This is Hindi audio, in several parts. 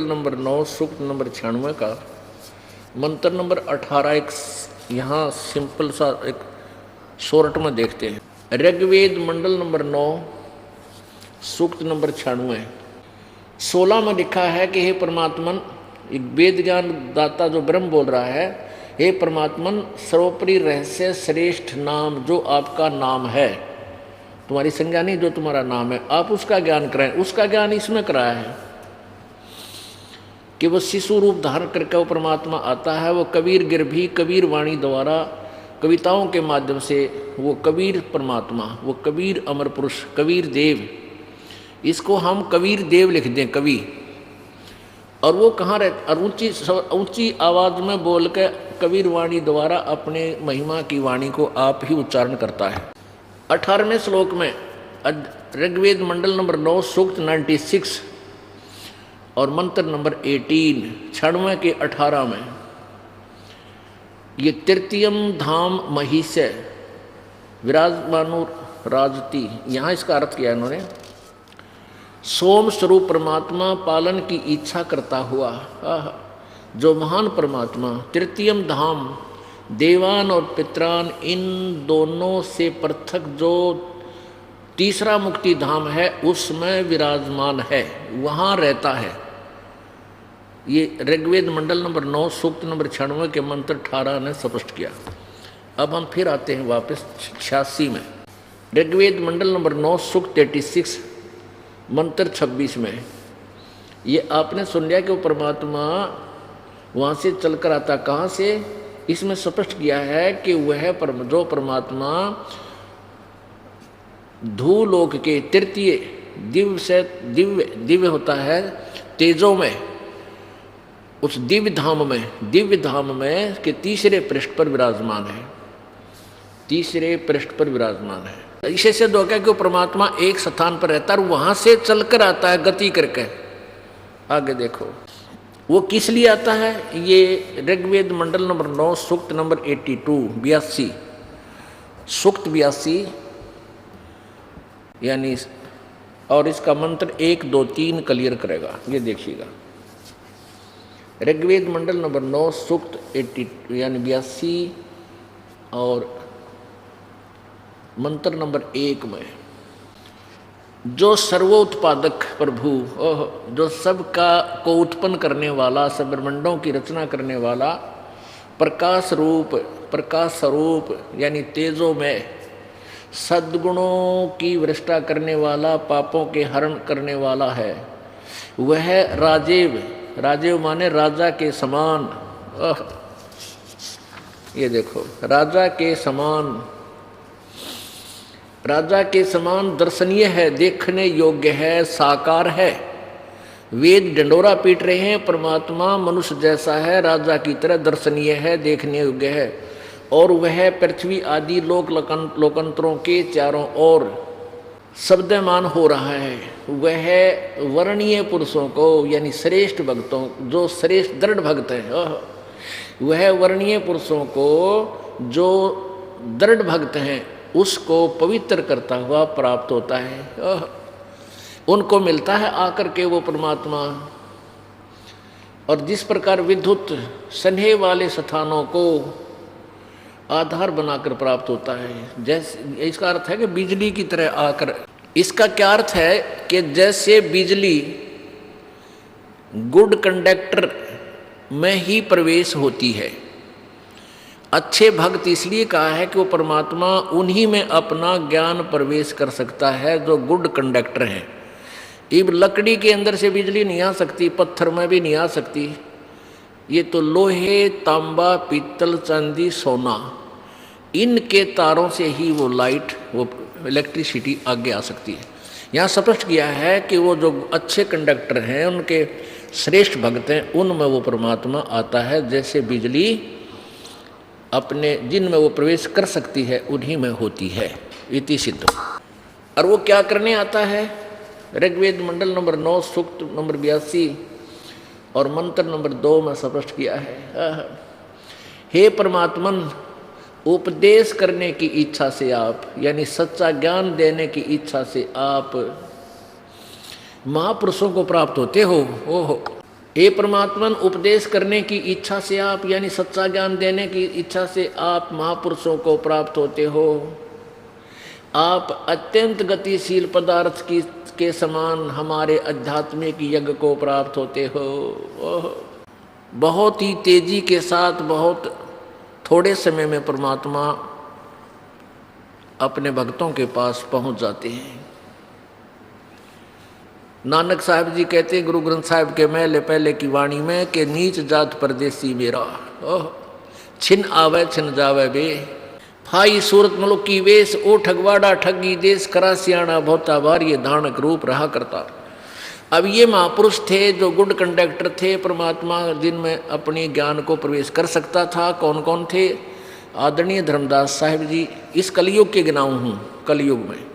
नंबर 9 सूक्त नंबर 96 का मंत्र नंबर 18 एक यहाँ सिंपल सा एक शॉर्ट में देखते हैं। ऋग्वेद मंडल नंबर 9 सूक्त नंबर 96 16 में लिखा है कि हे परमात्मन, एक वेद ज्ञान दाता जो ब्रह्म बोल रहा है, हे परमात्मन सर्वोपरि रहस्य श्रेष्ठ नाम जो आपका नाम है, तुम्हारी संज्ञा नहीं, जो तुम्हारा नाम है, आप उसका ज्ञान कराएं। उसका ज्ञान इसमें कराया है कि वो शिशु रूप धारण करके वो परमात्मा आता है। वो कबीर गिरभी कबीर वाणी द्वारा कविताओं के माध्यम से वो कबीर परमात्मा, वो कबीर अमर पुरुष, कबीर देव, इसको हम कबीर देव लिख दें कवि। और वो कहाँ रहता, और ऊंची आवाज में बोल के कबीर वाणी द्वारा अपने महिमा की वाणी को आप ही उच्चारण करता है। 18वें श्लोक में ऋग्वेद मंडल नंबर 9 सूक्त 96 और मंत्र नंबर 18 96 के 18 में ये तृतीयम धाम महिष्य विराजमानु राजती, यहाँ इसका अर्थ किया इन्होंने, सोम स्वरूप परमात्मा पालन की इच्छा करता हुआ जो महान परमात्मा तृतीयम धाम देवान और पितरान इन दोनों से पृथक जो तीसरा मुक्ति धाम है उसमें विराजमान है, वहाँ रहता है। ये ऋग्वेद मंडल नंबर 9 सूक्त नंबर 96 के मंत्र 18 ने स्पष्ट किया। अब हम फिर आते हैं वापस 86 में, ऋग्वेद मंडल नंबर 9 सूक्त 36 मंत्र 26 में ये आपने सुन लिया कि वो परमात्मा वहाँ से चलकर आता, कहाँ से, इसमें स्पष्ट किया है कि वह जो परमात्मा धूलोक के तृतीय दिव्य से दिव्य होता है तेजों में, उस दिव्य धाम में के तीसरे पृष्ठ पर विराजमान है, तीसरे पृष्ठ पर विराजमान है। इसे सिद्ध हो गया कि वो परमात्मा एक स्थान पर रहता है और वहां से चलकर आता है गति करके। आगे देखो वो किस लिए आता है। ये ऋग्वेद मंडल नंबर 9 सूक्त नंबर 82 सूक्त 82 यानी, और इसका मंत्र 1 2 3 क्लियर करेगा। ये देखिएगा ऋग्वेद मंडल नंबर 9 सूक्त 82 यानी 82 और मंत्र नंबर 1 में जो सर्वोत्पादक प्रभु, जो सबका को उत्पन्न करने वाला, सब ब्रह्मांडों की रचना करने वाला, प्रकाश स्वरूप यानी तेजों में सद्गुणों की वृष्टा करने वाला, पापों के हरण करने वाला है, वह राजेव माने राजा के समान। ये देखो राजा के समान दर्शनीय है, देखने योग्य है, साकार है। वेद डंडोरा पीट रहे हैं, परमात्मा मनुष्य जैसा है, राजा की तरह दर्शनीय है, देखने योग्य है। और वह पृथ्वी आदि लोकंतरों के चारों ओर शब्दमान हो रहा है। वह वर्णीय पुरुषों को यानी श्रेष्ठ भक्तों, जो श्रेष्ठ दृढ़ भक्त हैं, वह वर्णीय पुरुषों को जो दृढ़ भक्त हैं उसको पवित्र करता हुआ प्राप्त होता है। उनको मिलता है आकर के वो परमात्मा। और जिस प्रकार विद्युत स्नेह वाले स्थानों को आधार बनाकर प्राप्त होता है, जैसे इसका अर्थ है कि बिजली की तरह आकर। इसका क्या अर्थ है कि जैसे बिजली गुड कंडक्टर में ही प्रवेश होती है, अच्छे भक्त इसलिए कहा है कि वो परमात्मा उन्हीं में अपना ज्ञान प्रवेश कर सकता है जो गुड कंडक्टर हैं। इब लकड़ी के अंदर से बिजली नहीं आ सकती, पत्थर में भी नहीं आ सकती, ये तो लोहे, तांबा, पीतल, चांदी, सोना, इनके तारों से ही वो लाइट, वो इलेक्ट्रिसिटी आगे आ सकती है। यहाँ स्पष्ट किया है कि वो जो अच्छे कंडक्टर हैं, उनके श्रेष्ठ भक्त हैं, उनमें वो परमात्मा आता है। जैसे बिजली अपने जिनमें वो प्रवेश कर सकती है उन्हीं में होती है, इति सिद्ध। और वो क्या करने आता है, ऋग्वेद मंडल नंबर 9 सूक्त नंबर 82 और मंत्र नंबर 2 में स्पष्ट किया है। हे परमात्मन, उपदेश करने की इच्छा से आप, यानी सच्चा ज्ञान देने की इच्छा से आप महापुरुषों को प्राप्त होते हो। ओहो, हे परमात्मन, उपदेश करने की इच्छा से आप, यानी सच्चा ज्ञान देने की इच्छा से आप महापुरुषों को प्राप्त होते हो। आप अत्यंत गतिशील पदार्थ की के समान हमारे आध्यात्मिक यज्ञ को प्राप्त होते हो। बहुत ही तेजी के साथ बहुत थोड़े समय में परमात्मा अपने भक्तों के पास पहुंच जाते हैं। नानक साहब जी कहते हैं गुरु ग्रंथ साहिब के महले पहले की वाणी में कि नीच जात परदेसी मेरा, छिन आवे छिन जावे बे, फाई सूरत मुल्क की वेश, ओ ठगवाड़ा ठगी देश, करा सियाणा बहुता बार, ये धानक रूप रहा करता। अब ये महापुरुष थे जो गुड कंडक्टर थे, परमात्मा जिनमें अपने ज्ञान को प्रवेश कर सकता था। कौन कौन थे? आदरणीय धर्मदास साहिब जी, इस कलयुग के गिनाऊँ हूँ, कलयुग में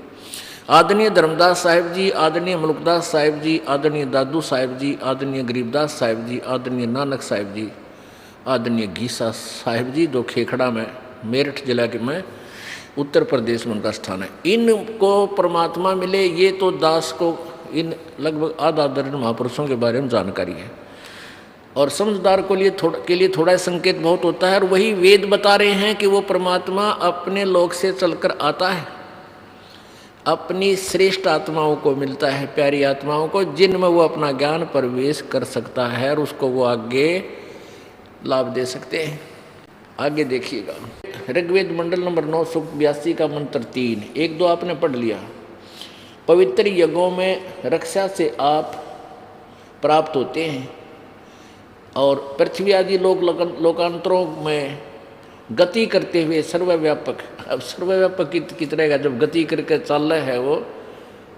आदरणीय धर्मदास साहिब जी, आदरणीय मुल्कदास साहिब जी, आदरणीय दादू साहिब जी, आदरणीय गरीबदास साहिब जी, आदरणीय नानक साहिब जी, आदरणीय गीसा साहिब जी, जो खेखड़ा में मेरठ जिला के में उत्तर प्रदेश में उनका स्थान है। इनको परमात्मा मिले, ये तो दास को इन लगभग आधा दर्जन महापुरुषों के बारे में जानकारी है। और समझदार को के लिए थोड़ा संकेत बहुत होता है। और वही वेद बता रहे हैं कि वो परमात्मा अपने लोक से चलकर आता है, अपनी श्रेष्ठ आत्माओं को मिलता है, प्यारी आत्माओं को, जिनमें वो अपना ज्ञान प्रवेश कर सकता है और उसको वो आगे लाभ दे सकते हैं। आगे देखिएगा, ऋग्वेद मंडल नंबर 9 सूक्त 82 का मंत्र 3, 1-2 आपने पढ़ लिया। पवित्र यज्ञों में रक्षा से आप प्राप्त होते हैं और पृथ्वी आदि लोकांतरों में गति करते हुए सर्वव्यापक। अब सर्वव्यापक की तरह का जब गति करके चल रहा है वो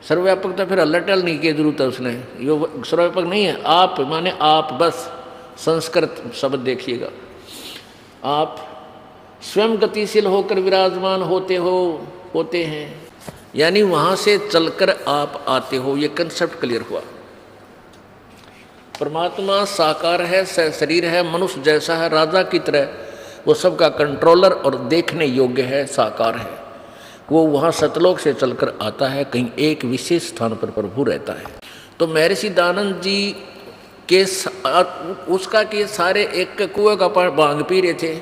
सर्वव्यापक, तो फिर हल्ला नहीं की जरूरत है उसने, ये सर्वव्यापक नहीं है। आप माने आप, बस संस्कृत शब्द देखिएगा। आप स्वयं गतिशील होकर विराजमान होते हैं, यानी वहाँ से चलकर आप आते हो। ये कंसेप्ट क्लियर हुआ। परमात्मा साकार है, शरीर है, मनुष्य जैसा है, राजा की तरह वो सबका कंट्रोलर और देखने योग्य है, साकार है। वो वहाँ सतलोक से चलकर आता है, कहीं एक विशेष स्थान पर प्रभु रहता है। तो महर्षि दयानंद जी के उसका के सारे एक कुएं का भांग पी रहे थे।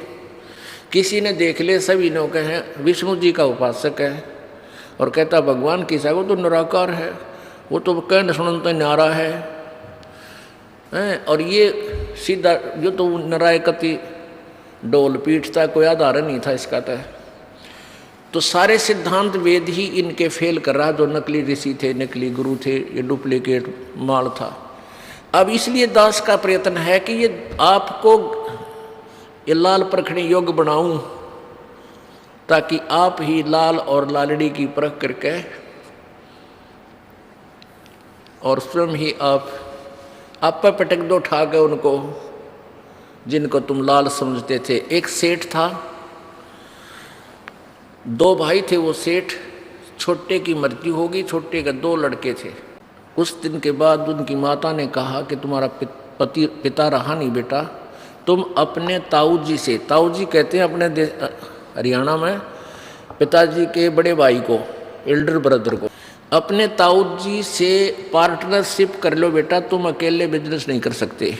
किसी ने देख ले, सभी ने कहे विष्णु जी का उपासक है, और कहता भगवान किसा, वो तो निराकार है, वो तो कहने सुनते न्यारा है। और ये सीधा जो तो नारायकति डोल पीटता, कोई आधार नहीं था इसका। तो सारे सिद्धांत वेद ही इनके फेल कर रहा, जो नकली ऋषि थे, नकली गुरु थे, ये डुप्लीकेट माल था। अब इसलिए दास का प्रयत्न है कि ये आपको ये लाल परखने योग्य बनाऊं, ताकि आप ही लाल और लालड़ी की परख करके और स्वयं ही आप पे पटक दो ठा के उनको जिनको तुम लाल समझते थे। एक सेठ था, 2 भाई थे। वो सेठ, छोटे की मृत्यु होगी, छोटे के 2 लड़के थे। कुछ दिन के बाद उनकी माता ने कहा कि तुम्हारा पिता रहा नहीं बेटा, तुम अपने ताऊ जी से, ताऊ जी कहते हैं अपने हरियाणा में पिताजी के बड़े भाई को, एल्डर ब्रदर को, अपने ताऊ जी से पार्टनरशिप कर लो बेटा, तुम अकेले बिजनेस नहीं कर सकते।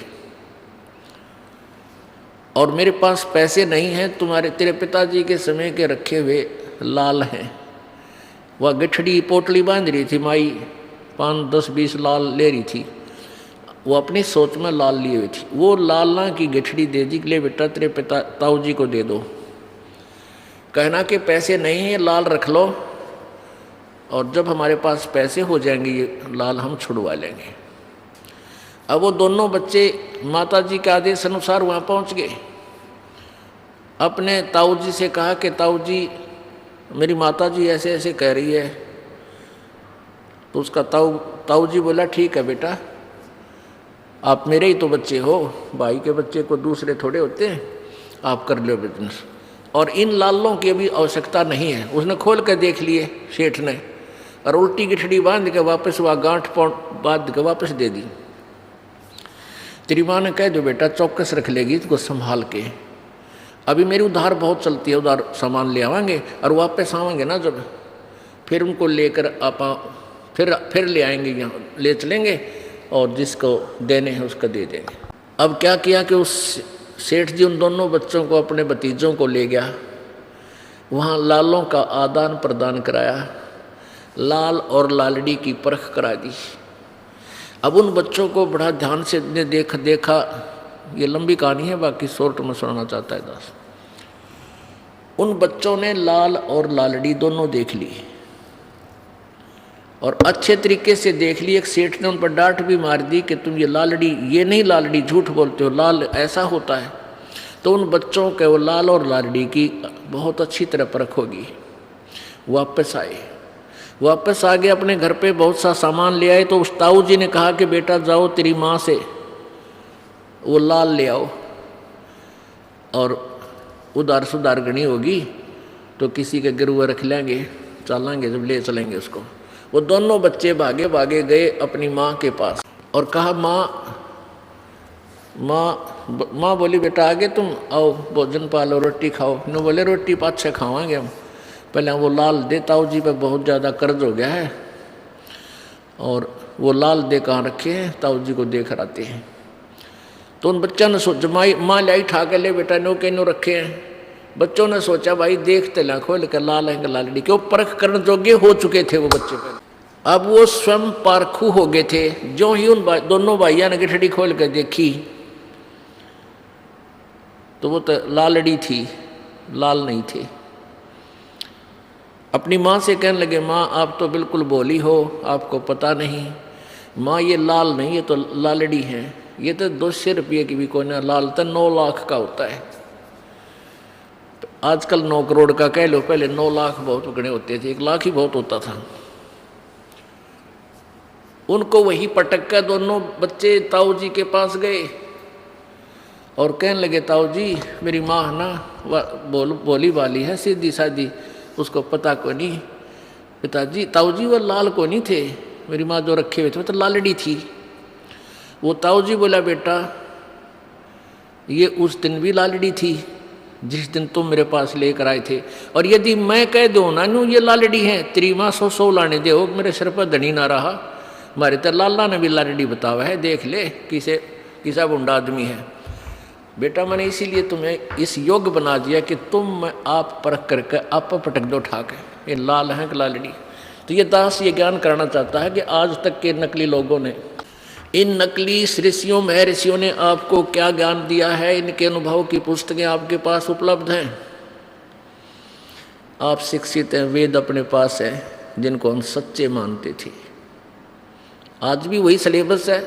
और मेरे पास पैसे नहीं हैं, तेरे पिताजी के समय के रखे हुए लाल हैं। वह गठड़ी पोटली बांध रही थी, माई 5, 10, 20 लाल ले रही थी। वो अपनी सोच में लाल लिए हुई थी। वो लालना की गठड़ी दे दी, ले बेटा तेरे ताऊ जी को दे दो। कहना कि पैसे नहीं है, लाल रख लो, और जब हमारे पास पैसे हो जाएंगे ये लाल हम छुड़वा लेंगे। अब वो दोनों बच्चे माता जी के आदेश अनुसार वहाँ पहुँच गए। अपने ताऊ जी से कहा कि ताऊ जी, मेरी माता जी ऐसे ऐसे कह रही है। तो उसका ताऊ जी बोला ठीक है बेटा, आप मेरे ही तो बच्चे हो, भाई के बच्चे को दूसरे थोड़े होते हैं, आप कर लो बिजनेस। और इन लालों की अभी आवश्यकता नहीं है। उसने खोल कर देख लिए सेठ ने, और उल्टी गिठड़ी बांध के वापस वह गांठ बांध के वापस दे दी। तेरी माँ ने कह दो बेटा चौकस रख लेगी इसको संभाल के, अभी मेरी उधार बहुत चलती है, उधार सामान ले आवांगे और वापस आवांगे ना जब, फिर उनको लेकर आप फिर ले आएंगे, यहाँ ले चलेंगे और जिसको देने हैं उसका दे देंगे। अब क्या किया कि उस सेठ जी उन दोनों बच्चों को, अपने भतीजों को ले गया, वहाँ लालों का आदान प्रदान कराया, लाल और लालड़ी की परख करा दी। अब उन बच्चों को बड़ा ध्यान से देखा, ये लंबी कहानी है, बाकी शॉर्ट में सुनाना चाहता है दास। उन बच्चों ने लाल और लालड़ी दोनों देख ली और अच्छे तरीके से देख ली। एक सेठ ने उन पर डांट भी मार दी कि तुम ये लालड़ी, ये नहीं लालड़ी, झूठ बोलते हो, लाल ऐसा होता है। तो उन बच्चों के वो लाल और लालड़ी की बहुत अच्छी तरह परख होगी। वापस आ गए अपने घर पे, बहुत सा सामान ले आए। तो उस ताऊ जी ने कहा कि बेटा जाओ तेरी माँ से वो लाल ले आओ, और उधार सुधार गणी होगी तो किसी के गिरुआ रख लेंगे, चलेंगे, जब ले चलेंगे उसको। वो दोनों बच्चे भागे गए अपनी माँ के पास और कहा माँ बोली बेटा आगे तुम आओ, भोजन पालो, रोटी खाओ। न बोले रोटी पाछे खावांगे हम, पहले वो लाल दे, ताऊ जी पे बहुत ज़्यादा कर्ज हो गया है और वो लाल दे कहाँ रखे हैं, ताऊ जी को दे कर आते हैं। तो उन बच्चों ने सोचा, माँ लाई ठा के ले बेटा, नो के नो रखे हैं। बच्चों ने सोचा भाई देखते ला खोल कर लाल है लालड़ी, क्यों परख करने जोगे हो चुके थे वो बच्चे पहले। अब वो स्वयं पारखू हो गए थे। जो ही उन दोनों भाइयों ने गिठड़ी खोल कर देखी तो वो तो लालड़ी थी, लाल नहीं थे। अपनी माँ से कहने लगे, माँ आप तो बिल्कुल भोली हो, आपको पता नहीं। माँ ये लाल नहीं, ये तो लालड़ी है, ये तो 200 रुपये की भी कोई ना, लाल तो 9 लाख का होता है। आजकल 9 करोड़ का कह लो, पहले 9 लाख बहुत गणे होते थे, 1 लाख ही बहुत होता था। उनको वही पटक कर दोनों बच्चे ताऊ जी के पास गए और कहने लगे, ताऊ जी मेरी माँ ना बोली वाली है, सीधी सादी, उसको पता को नहीं। पिताजी, ताऊ जी वो लाल को नहीं थे, मेरी माँ जो रखे हुए थे वो तो लालड़ी थी। वो ताऊ जी बोला, बेटा ये उस दिन भी लालड़ी थी जिस दिन तुम मेरे पास लेकर आए थे, और यदि मैं कह दूँ ना ये लालड़ी है, तेरी माँ 100 लाने दे, मेरे सिर पर धनी ना रहा। हमारे तो लाला ने भी लालड़ी बतावा है, देख ले किसा बुंडा आदमी है। बेटा मैंने इसीलिए तुम्हें इस योग्य बना दिया कि तुम आप परख करके आप पटक दो उठा के, ये लाल है कि लालड़ी। तो ये दास ये ज्ञान करना चाहता है कि आज तक के नकली लोगों ने, इन नकली ऋषियों महर्षियों ने आपको क्या ज्ञान दिया है, इनके अनुभव की पुस्तकें आपके पास उपलब्ध हैं। आप शिक्षित हैं, वेद अपने पास है जिनको हम सच्चे मानते थे। आज भी वही सिलेबस है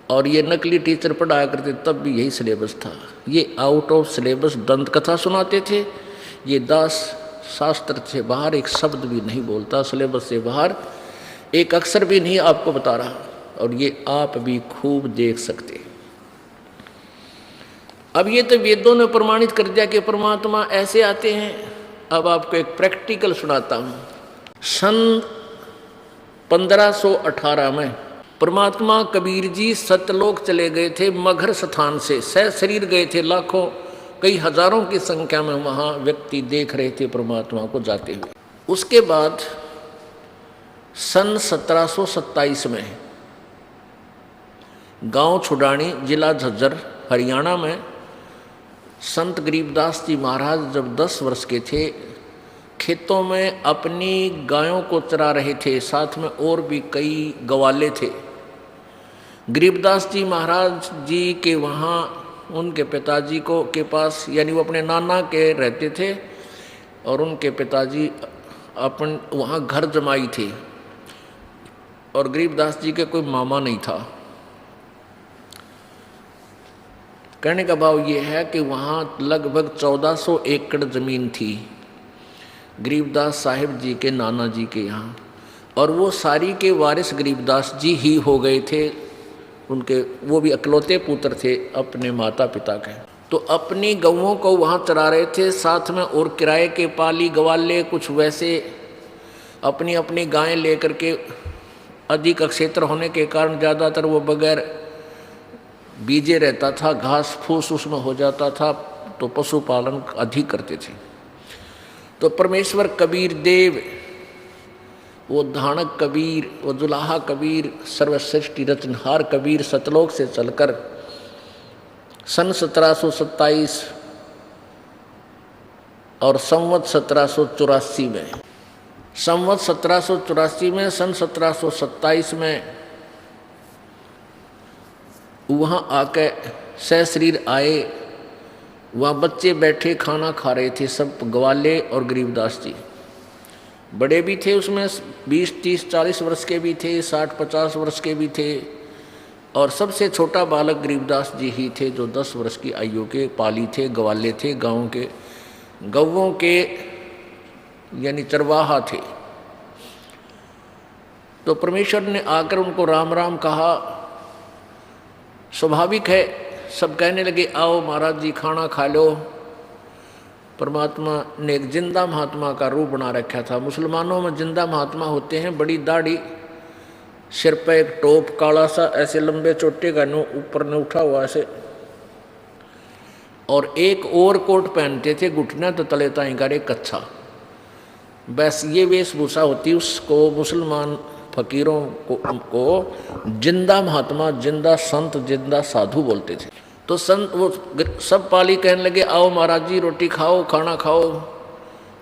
और ये नकली टीचर पढ़ाया करते तब भी यही सिलेबस था। ये आउट ऑफ सिलेबस दंत कथा सुनाते थे। ये दास शास्त्र से बाहर एक शब्द भी नहीं बोलता, सिलेबस से बाहर एक अक्षर भी नहीं आपको बता रहा, और ये आप भी खूब देख सकते। अब ये तो वेदों ने प्रमाणित कर दिया कि परमात्मा ऐसे आते हैं। अब आपको एक प्रैक्टिकल सुनाता हूँ। सन 1518 में परमात्मा कबीर जी सतलोक चले गए थे, मगर स्थान से सह शरीर गए थे, लाखों कई हजारों की संख्या में वहाँ व्यक्ति देख रहे थे परमात्मा को जाते हुए। उसके बाद सन 1727 में गांव छुडानी, जिला झज्जर, हरियाणा में संत गरीबदास जी महाराज जब 10 वर्ष के थे, खेतों में अपनी गायों को चरा रहे थे, साथ में और भी कई गवाले थे। गरीबदास जी महाराज जी के वहाँ उनके पिताजी को के पास, यानी वो अपने नाना के रहते थे, और उनके पिताजी अपन वहाँ घर जमाई थे, और गरीबदास जी के कोई मामा नहीं था। कहने का भाव ये है कि वहाँ लगभग 1400 एकड़ ज़मीन थी गरीबदास साहिब जी के नाना जी के यहाँ, और वो सारी के वारिस गरीबदास जी ही हो गए थे। उनके वो भी अकलौते पुत्र थे अपने माता पिता के। तो अपनी गौओं को वहाँ चरा रहे थे, साथ में और किराए के पाली गवाले कुछ वैसे अपनी अपनी गायें लेकर के, अधिक क्षेत्र होने के कारण ज़्यादातर वो बगैर बीजे रहता था, घास फूस उसमें हो जाता था, तो पशुपालन अधिक करते थे। तो परमेश्वर कबीर देव वो धानक कबीर, वो दुल्हा कबीर, सर्वश्रेष्ठी रचनहार कबीर सतलोक से चलकर सन 1727 और संवत 1784 में, संवत 1784 में, सन 1727 में वहाँ आके सशरीर आए। वहाँ बच्चे बैठे खाना खा रहे थे, सब ग्वाले और गरीबदास जी। बड़े भी थे उसमें, 20, 30, 40 वर्ष के भी थे, 60, 50 वर्ष के भी थे, और सबसे छोटा बालक गरीबदास जी ही थे जो 10 वर्ष की आयु के पाली थे, ग्वाले थे, गाँव के गौवों के यानी चरवाहा थे। तो परमेश्वर ने आकर उनको राम राम कहा। स्वाभाविक है, सब कहने लगे आओ महाराज जी खाना खा लो। परमात्मा ने एक जिंदा महात्मा का रूप बना रखा था। मुसलमानों में जिंदा महात्मा होते हैं, बड़ी दाढ़ी, सिर पर एक टोप काला सा, ऐसे लंबे चोटे का ऊपर ने उठा हुआ ऐसे, और एक और कोट पहनते थे, घुटना तो तले ताई का एक कच्छा। बस ये वेशभूषा होती, उसको मुसलमान फकीरों को जिंदा महात्मा, जिंदा संत, जिंदा साधु बोलते थे। तो संत वो सब पाली कहने लगे आओ महाराज जी रोटी खाओ, खाना खाओ।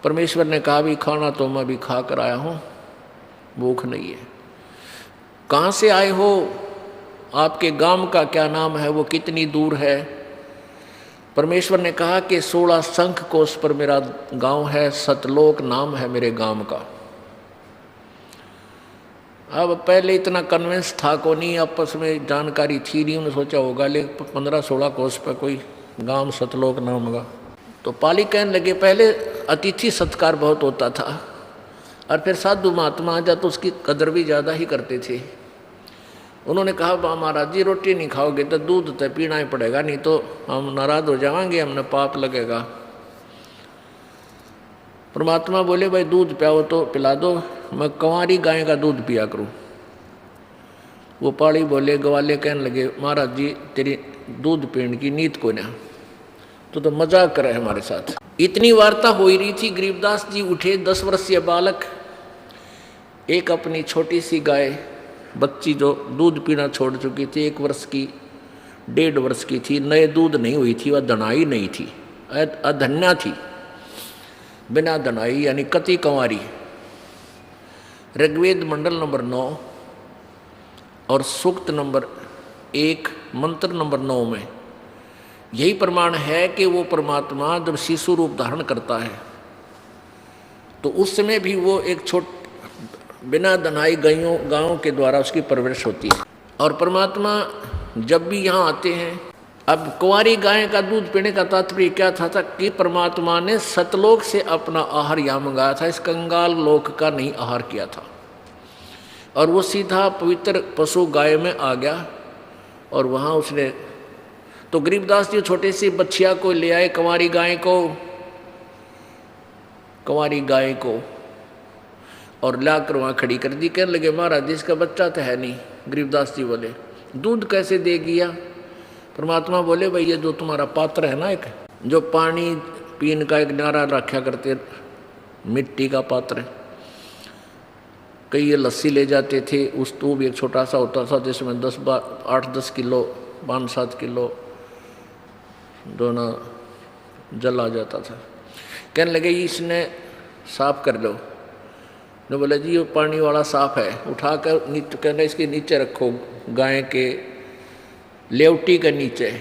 परमेश्वर ने कहा भी खाना तो मैं भी खा कर आया हूँ, भूख नहीं है। कहाँ से आए हो, आपके गांव का क्या नाम है, वो कितनी दूर है। परमेश्वर ने कहा कि 16 शंख कोस पर मेरा गांव है, सतलोक नाम है मेरे गांव का। अब पहले इतना कन्वेंस था को नहीं, आपस में जानकारी थी नहीं, उन्होंने सोचा होगा ले 15-16 कोस पर कोई गांव सतलोक नाम होगा। तो पाली कहने लगे पहले अतिथि सत्कार बहुत होता था, और फिर साधु महात्मा आ जा तो उसकी कदर भी ज़्यादा ही करते थे। उन्होंने कहा महाराज जी रोटी नहीं खाओगे तो दूध तो पीना ही पड़ेगा, नहीं तो हम नाराज हो जाएंगे, हमने पाप लगेगा। परमात्मा बोले भाई दूध पियाओ तो पिला दो, मैं कंवारी गाय का दूध पिया करूं। वो पाड़ी बोले, ग्वाले कहने लगे महाराज जी तेरी दूध पीने की नीत को ना, तो मजाक करे हमारे साथ। इतनी वार्ता हो ही रही थी, गरीबदास जी उठे, 10 वर्षीय बालक, एक अपनी छोटी सी गाय बच्ची जो दूध पीना छोड़ चुकी थी, 1 वर्ष की, 1.5 वर्ष की थी, नए दूध नहीं हुई थी, वह दनाई नहीं थी, अधन्या थी, बिना दनाई यानी कति कंवारी। ऋग्वेद मंडल नंबर 9 और सूक्त नंबर 1 मंत्र नंबर 9 में यही प्रमाण है कि वो परमात्मा जब शिशु रूप धारण करता है तो उस समय भी वो एक बिना दनाई गायों के द्वारा उसकी परवरिश होती है। और परमात्मा जब भी यहाँ आते हैं, अब कुंवारी गाय का दूध पीने का तात्पर्य क्या था कि परमात्मा ने सतलोक से अपना आहार यहाँ मंगाया था, इस कंगाल लोक का नहीं आहार किया था, और वो सीधा पवित्र पशु गाय में आ गया। और वहाँ उसने तो गरीबदास जी छोटे सी बच्चिया को ले आए, कुंवारी गाय को और लाकर वहाँ खड़ी कर दी। कहने लगे महाराज जी इसका बच्चा तो है नहीं। गरीबदास जी बोले दूध कैसे देगी? परमात्मा बोले भाई ये जो तुम्हारा पात्र है ना, एक जो पानी पीने का एक नारा रखा करते, मिट्टी का पात्र, कई ये लस्सी ले जाते थे, उस तो भी एक छोटा सा होता था जिसमें 8-10 किलो 5-7 किलो दोनों जल आ जाता था। कहने लगे इसने साफ कर लो। ने बोला जी ये पानी वाला साफ है, उठाकर नीचे, कहना इसके नीचे रखो, गाय के लेवटी के नीचे।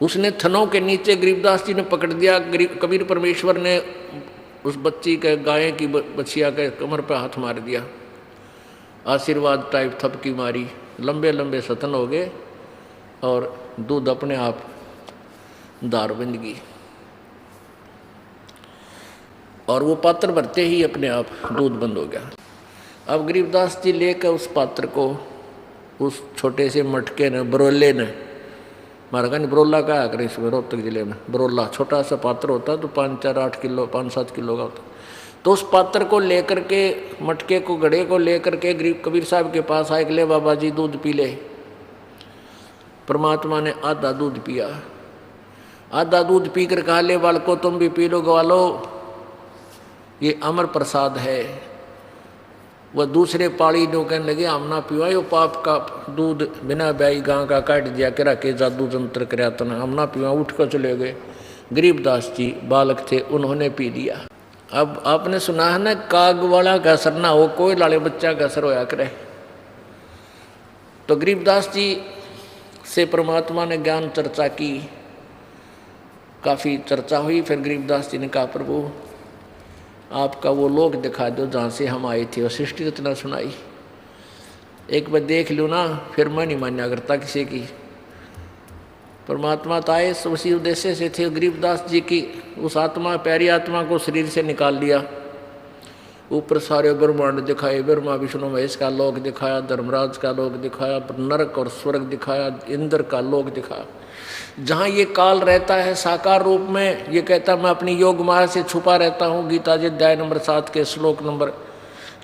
उसने थनों के नीचे गरीबदास जी ने पकड़ दिया। कबीर परमेश्वर ने उस बच्ची के गाय की बच्चिया के कमर पे हाथ मार दिया, आशीर्वाद टाइप थपकी मारी, लंबे लंबे सतन हो गए और दूध अपने आप दार बन गई। और वो पात्र भरते ही अपने आप दूध बंद हो गया। अब गरीबदास जी लेकर उस पात्र को उस छोटे से मटके ने, बरोले ने, हमारा कहीं बरोला का आकर इसमें रोहतक जिले में बरोला छोटा सा पात्र होता तो 5-4-8 किलो 5-7 किलो का होता। तो उस पात्र को लेकर के, मटके को, घड़े को लेकर के गरीब कबीर साहब के पास आए, ले बाबा जी दूध पी ले। परमात्मा ने आधा दूध पिया, आधा दूध पी कर कहा ले बालको तुम भी पी लो, ग्वालो ये अमर प्रसाद है, वह दूसरे पाड़ी जो कहने लगे हम ना पीवा, यो पाप का दूध बिना ब्याई गां का काट दिया करा के जादू जंत्र कराया तो हम ना पीवा, उठ कर चले गए। गरीबदास जी बालक थे, उन्होंने पी लिया। अब आपने सुना है ना, काग वाला का असर ना हो, कोई लाले बच्चा का असर होया करे। तो गरीबदास जी से परमात्मा ने ज्ञान चर्चा की, काफ़ी चर्चा हुई। फिर गरीबदास जी ने कहा प्रभु आपका वो लोक दिखा दो जहाँ से हम आए थे, और सृष्टि रचना सुनाई। एक बार देख लूँ ना, फिर मैं नहीं मान्या करता किसी की। परमात्मा तो आए उसी उद्देश्य से थे। गरीबदास जी की उस आत्मा, प्यारी आत्मा को शरीर से निकाल लिया, ऊपर सारे ब्रह्मांड दिखाए, ब्रह्मा विष्णु महेश का लोक दिखाया, धर्मराज का लोक दिखाया, नरक और स्वर्ग दिखाया, इंद्र का लोक दिखाया। जहाँ ये काल रहता है साकार रूप में, ये कहता मैं अपनी योग माया से छुपा रहता हूँ। गीता जी अध्याय नंबर 7 के श्लोक नंबर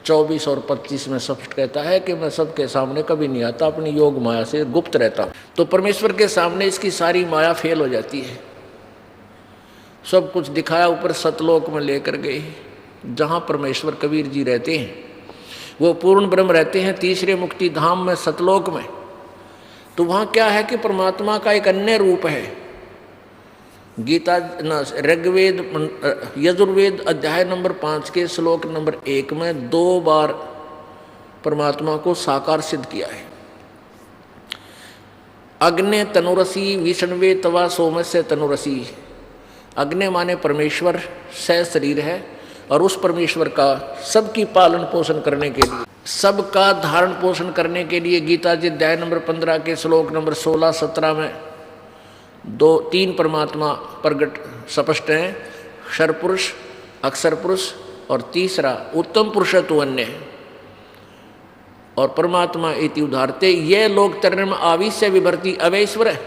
24 और 25 में स्पष्ट कहता है कि मैं सबके सामने कभी नहीं आता, अपनी योग माया से गुप्त रहता हूँ। तो परमेश्वर के सामने इसकी सारी माया फेल हो जाती है। सब कुछ दिखाया, ऊपर सतलोक में लेकर गए जहाँ परमेश्वर कबीर जी रहते हैं, वो पूर्ण ब्रह्म रहते हैं तीसरे मुक्ति धाम में, सतलोक में। तो वहाँ क्या है कि परमात्मा का एक अन्य रूप है। गीता ऋग्वेद यजुर्वेद अध्याय नंबर 5 के श्लोक नंबर 1 में 2 बार परमात्मा को साकार सिद्ध किया है। अग्ने तनुरसी विष्णवे तवा सोमस्य तनुरसी। अग्नि माने परमेश्वर सह शरीर है, और उस परमेश्वर का सबकी पालन पोषण करने के लिए, सबका धारण पोषण करने के लिए गीता जी अध्याय नंबर 15 के श्लोक नंबर 16-17 में 2-3 परमात्मा प्रगट स्पष्ट हैं, क्षर पुरुष, अक्षर पुरुष, और तीसरा उत्तम पुरुषत्व अन्य है। और परमात्मा इति उदाहरते ये लोक तरन में आविश्य विभर्ति अवैश्वर है,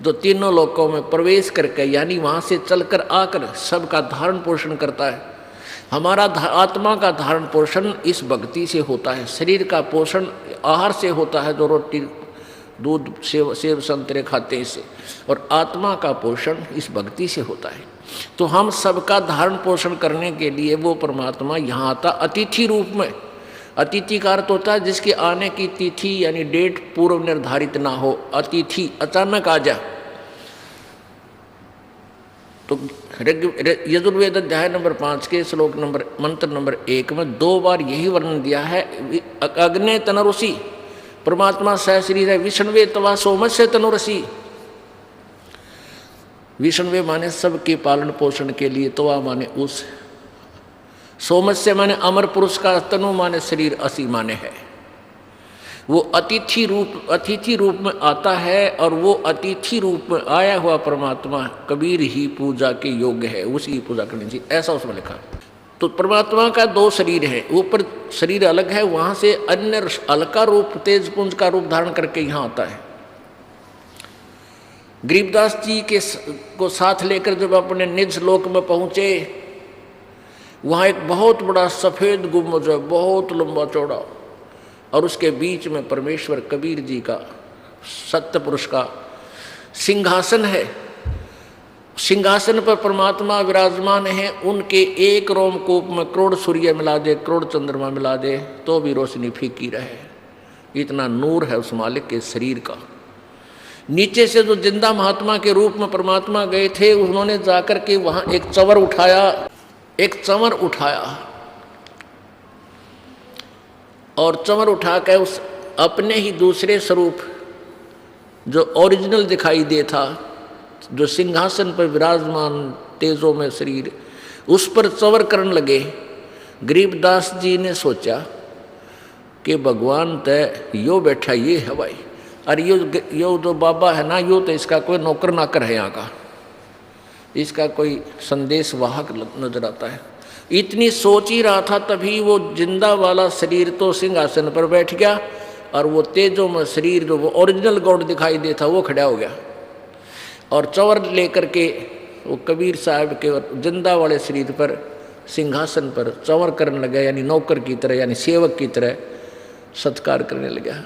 जो तीनों लोकों में प्रवेश करके यानी वहाँ से चलकर आकर सबका धारण पोषण करता है। हमारा आत्मा का धारण पोषण इस भक्ति से होता है। शरीर का पोषण आहार से होता है, जो रोटी दूध सेब संतरे खाते हैं इससे, और आत्मा का पोषण इस भक्ति से होता है। तो हम सबका धारण पोषण करने के लिए वो परमात्मा यहाँ आता अतिथि रूप में। अतिथि का अर्थ होता है जिसके आने की तिथि यानी डेट पूर्व निर्धारित ना हो, अतिथि अचानक आ जाए। तो यजुर्वेद अध्याय नंबर 5 के श्लोक नंबर मंत्र नंबर 1 में 2 बार यही वर्णन दिया है। अग्ने तनुरसी, परमात्मा सह शरीर है। विष्णवे तवा सोमस्य तनुरसी, विष्णवे माने सबके पालन पोषण के लिए, तवा माने उस, सोमस्य माने अमर पुरुष का, तनु माने शरीर, असी माने है। वो अतिथि रूप में आता है, और वो अतिथि रूप में आया हुआ परमात्मा कबीर ही पूजा के योग्य है, उसी की पूजा करनी चाहिए, ऐसा उसमें लिखा। तो परमात्मा का 2 शरीर है, ऊपर शरीर अलग है, वहाँ से अन्य अलका रूप तेज पुंज का रूप धारण करके यहाँ आता है। गरीबदास जी को साथ लेकर जब अपने निज लोक में पहुँचे, वहाँ एक बहुत बड़ा सफ़ेद गुम्बद है, बहुत लंबा चौड़ा, और उसके बीच में परमेश्वर कबीर जी का, सत्य पुरुष का सिंहासन है। सिंहासन पर परमात्मा विराजमान है। उनके एक रोमकूप में करोड़ सूर्य मिला दे, करोड़ चंद्रमा मिला दे, तो भी रोशनी फीकी रहे, इतना नूर है उस मालिक के शरीर का। नीचे से जो जिंदा महात्मा के रूप में परमात्मा गए थे, उन्होंने जाकर के वहाँ एक चंवर उठाया, और चंवर उठा कर उस अपने ही दूसरे स्वरूप जो ओरिजिनल दिखाई दे था, जो सिंहासन पर विराजमान तेजों में शरीर, उस पर चंवर करने लगे। गरीबदास जी ने सोचा कि भगवान तय यो बैठा, ये है भाई, अरे यो जो बाबा है ना, यो तो इसका कोई नौकर नाकर है यहाँ का, इसका कोई संदेश वाहक नजर आता है। इतनी सोच ही रहा था, तभी वो जिंदा वाला शरीर तो सिंहासन पर बैठ गया, और वो तेजों में शरीर जो वो ओरिजिनल गॉड दिखाई देता वो खड़ा हो गया, और चंवर लेकर के वो कबीर साहब के जिंदा वाले शरीर पर सिंहासन पर चंवर करने लगा, यानी नौकर की तरह, यानी सेवक की तरह सत्कार करने लगा।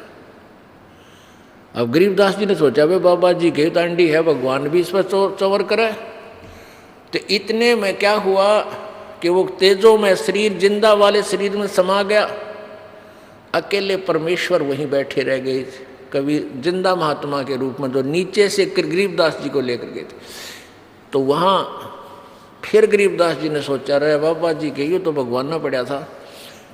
अब गरीबदास जी ने सोचा भाई बाबा जी के दांडी है, भगवान भी इस पर चंवर करे। तो इतने में क्या हुआ कि वो तेजो में शरीर, जिंदा वाले शरीर में समा गया, अकेले परमेश्वर वहीं बैठे रह गए कभी जिंदा महात्मा के रूप में, जो नीचे से गरीबदास जी को लेकर गए थे। तो वहाँ फिर गरीबदास जी ने सोचा, रहे बाबा जी के यूँ तो भगवान ना पड़ा था।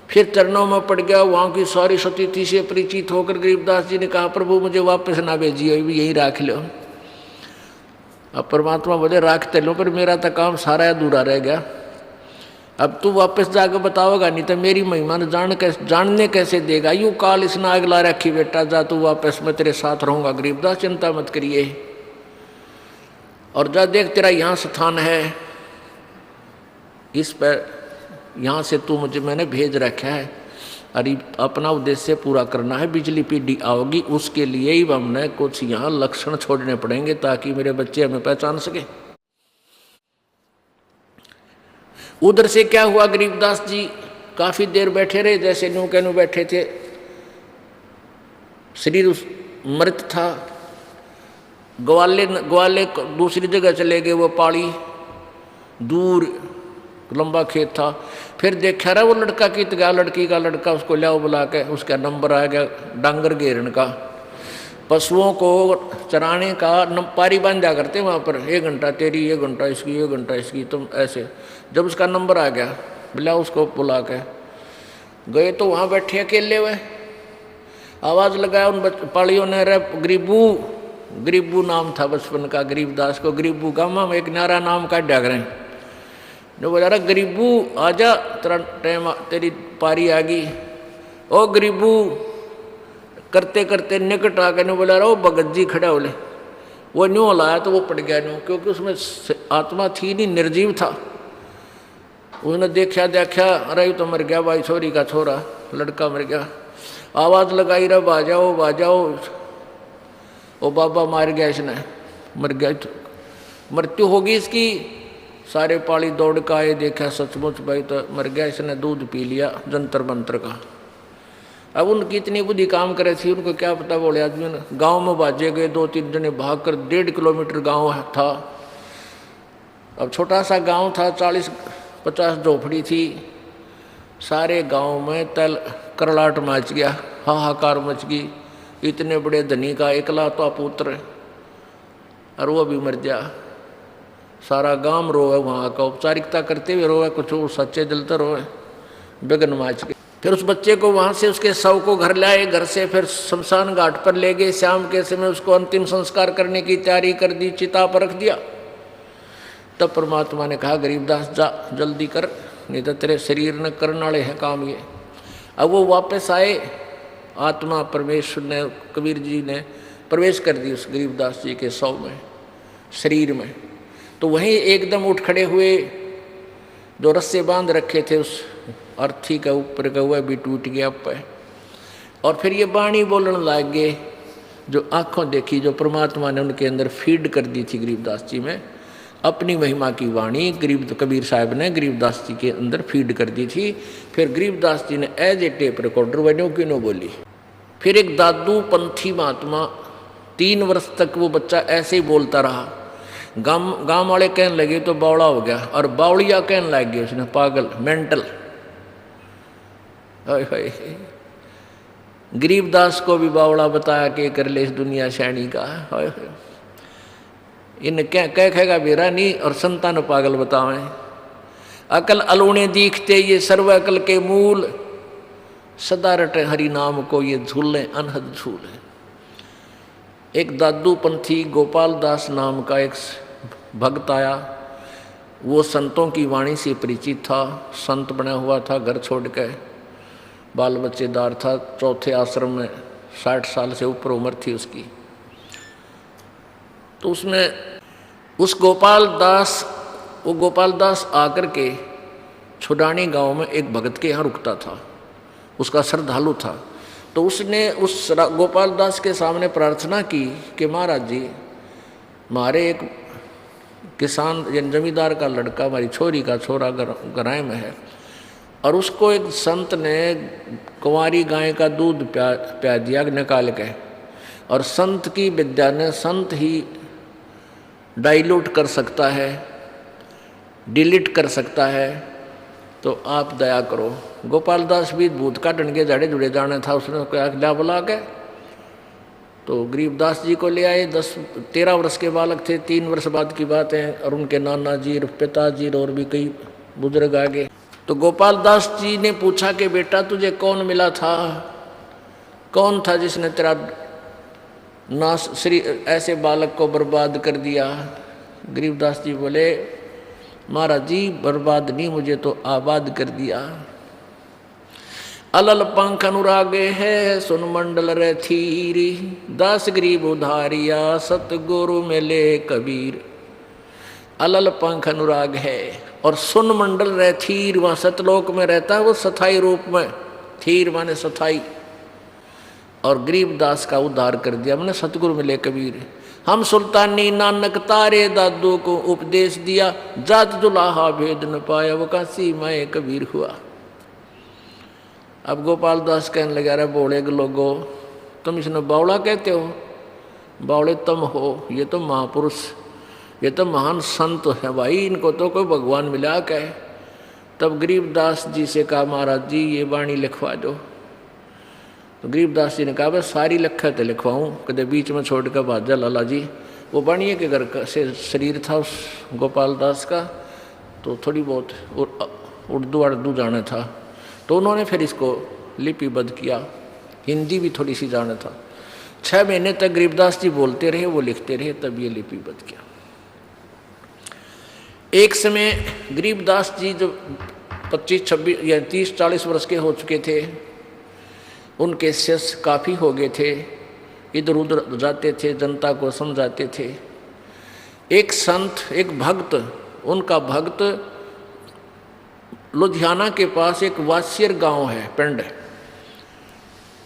फिर चरणों में पड़ गया, वहाँ की सारी स्थिति से परिचित होकर गरीबदास जी ने कहा, प्रभु मुझे वापस ना भेजिए, अभी यहीं राख लो। अब परमात्मा बोले, राखते लो, पर मेरा तो काम सारा अधूरा रह गया। अब तू वापस जाकर बताओगा, नहीं तो मेरी महिमा जानने कैसे देगा। यूँ काल इसने आग ला रखी, बेटा जा तू वापस, मैं तेरे साथ रहूँगा। गरीबदास चिंता मत करिए, और जा देख तेरा यहाँ स्थान है, इस पर यहाँ से तू मुझे मैंने भेज रखा है, अरे अपना उद्देश्य पूरा करना है। बिजली पीढ़ी आओगी, उसके लिए ही हमने कुछ यहाँ लक्षण छोड़ने पड़ेंगे ताकि मेरे बच्चे हमें पहचान सके। उधर से क्या हुआ, गरीबदास जी काफी देर बैठे रहे, जैसे न्यू के न्यू बैठे थे। शरीर मृत था। ग्वाले दूसरी जगह चले गए, वो पहाड़ी दूर लंबा खेत था। फिर देखा रहा वो लड़का कित गया, लड़की का लड़का, उसको लियाओ बुला के, उसका नंबर आ गया डांगर घेरन का। पशुओं को चराने का पारी बांधा करते वहाँ पर, 1 घंटा तेरी, 1 घंटा इसकी, 1 घंटा इसकी, तुम ऐसे। जब उसका नंबर आ गया, बुला उसको बुला के गए, तो वहाँ बैठे अकेले हुए। आवाज़ लगाया उन पाड़ियों ने, रे गरीबू, गरीबू नाम था बचपन का गरीबदास को। गरीबू गामा में एक न्यारा नाम का डाग रहे हैं, जो बोला रहा, गरीबू आजा, तेरा टाइम, तेरी पारी आ गई। ओ गरीबू करते करते निकट आ गए, बोला रहा, वो भगत जी खड़ा बोले। वो न्यू लाया तो वो पड़ गया न्यू, क्योंकि उसमें आत्मा थी नहीं, निर्जीव था। उसने देखा, अरे तो मर गया भाई, छोरी का छोरा, लड़का मर गया। आवाज़ लगाई, रहा बाजाओ बाजाओ, ओ बाबा मार गया इसने, मर गया, तो मृत्यु होगी इसकी। सारे पाली दौड़ का आए, देखा सचमुच भाई तो मर गया, इसने दूध पी लिया जंतर मंत्र का। अब उनकी इतनी बुद्धि काम करे थी, उनको क्या पता, बोले आदमी ने। गाँव में बाजे गए, 2-3 जने भाग कर, 1.5 किलोमीटर गाँव था। अब छोटा सा गाँव था, 40-50 झोपड़ी थी। सारे गांव में तल करलाट मच गया, हाहाकार मच गई। इतने बड़े धनी का इकलौता पुत्र, और वो भी मर गया। सारा गांव रोए, वहाँ का औपचारिकता करते हुए रोए, कुछ सच्चे दिल तो रोए, बेगन माच के। फिर उस बच्चे को वहाँ से, उसके शव को घर लाए, घर से फिर शमशान घाट पर ले गए। शाम के समय उसको अंतिम संस्कार करने की तैयारी कर दी, चिता पर रख दिया। तब परमात्मा ने कहा, गरीबदास जा जल्दी कर, नहीं तो तेरे शरीर ने करने वाले हैं काम ये। अब वो वापस आए, आत्मा परमेश्वर ने, कबीर जी ने प्रवेश कर दी उस गरीबदास जी के शव में, शरीर में। तो वहीं एकदम उठ खड़े हुए, जो रस्से बांध रखे थे उस अर्थी का ऊपर का, हुआ भी टूट गया पे। और फिर ये वाणी बोलने लग गए, जो आँखों देखी, जो परमात्मा ने उनके अंदर फीड कर दी थी गरीबदास जी में, अपनी महिमा की वाणी कबीर साहब ने गरीबदास जी के अंदर फीड कर दी थी। फिर गरीबदास जी ने एज ए टेप रिकॉर्डर बनो क्यों न बोली। फिर एक दादू पंथी महात्मा, 3 वर्ष तक वो बच्चा ऐसे ही बोलता रहा। गांव वाले कहने लगे तो बावड़ा हो गया, और बावड़िया कहने लग गए उसने, पागल, मेंटल। गरीबदास को भी बावड़ा बताया कि कर ले इस दुनिया शैणी का। इन क्या कहेगा बेरा नहीं, और संतान पागल बतावे। अकल अलूणे दीखते ये सर्व अकल के मूल, सदा रटे हरि नाम को ये झूले अनहद झूले। एक दादू पंथी गोपाल दास नाम का एक भक्त आया, वो संतों की वाणी से परिचित था, संत बना हुआ था, घर छोड़ के, बाल बच्चेदार था, 4थे आश्रम में, 60 साल से ऊपर उम्र थी उसकी। तो उसने उस गोपाल दास आकर के छुडानी गांव में एक भगत के यहाँ रुकता था, उसका श्रद्धालु था। तो उसने उस गोपाल दास के सामने प्रार्थना की कि महाराज जी, हमारे एक किसान जमींदार का लड़का, हमारी छोरी का छोरा गराय में है, और उसको एक संत ने कुंवारी गाय का दूध प्या दिया निकाल के, और संत की विद्या ने संत ही डाइल्यूट कर सकता है, डिलीट कर सकता है, तो आप दया करो। गोपाल दास भी भूत काटन के जड़े जुड़े जाने था, उसने क्या क्या बुला के तो गरीबदास जी को ले आए। 10-13 वर्ष के बालक थे, 3 वर्ष बाद की बात है। और उनके नाना जी, पिताजी और भी कई बुजुर्ग आ गए। तो गोपाल दास जी ने पूछा कि बेटा तुझे कौन मिला था, कौन था जिसने तेरा नाश श्री ऐसे बालक को बर्बाद कर दिया। गरीबदास जी बोले महाराज जी बर्बाद नहीं, मुझे तो आबाद कर दिया। अलल पंख अनुरागे है सुन मंडल रे थीरी, दास गरीब उधारिया सतगुरु मिले कबीर। अलल पंख अनुराग है और सुन मंडल रे थीर, वहाँ सतलोक में रहता है वो सथाई रूप में, थीर माने सथाई। और गरीबदास का उद्धार कर दिया, मैंने सतगुरु मिले कबीर। हम सुल्तानी नानक तारे दादू को उपदेश दिया, जात दुलाहा भेद न पाया वो काशी मैं कबीर हुआ। अब गोपाल दास कहने लगा रहे बोले लोगो तुम इसने बावड़ा कहते हो, बावड़े तुम हो, ये तो महापुरुष, ये तो महान संत है भाई, इनको तो कोई भगवान मिला क्या है। तब गरीबदास जी से कहा महाराज जी ये वाणी लिखवा दो। तो गरीबदास जी ने कहा बस सारी लखा तो लिखवाऊँ, कदे बीच में छोड़ कर भाजा लाला जी। वो वाणिये के घर का से शरीर था उस गोपाल दास का, तो थोड़ी बहुत उर्दू अर्दू जाना था, तो उन्होंने फिर इसको लिपिबद्ध किया। हिंदी भी थोड़ी सी जाना था। 6 महीने तक गरीबदास जी बोलते रहे, वो लिखते रहे, तब ये लिपिबद्ध किया। एक समय गरीबदास जी जब 25-26 या 30-40 वर्ष के हो चुके थे, उनके शिष्य काफ़ी हो गए थे, इधर उधर जाते थे, जनता को समझाते थे। एक संत, एक भक्त, उनका भक्त लुधियाना के पास एक वासियर गांव है, पिंड,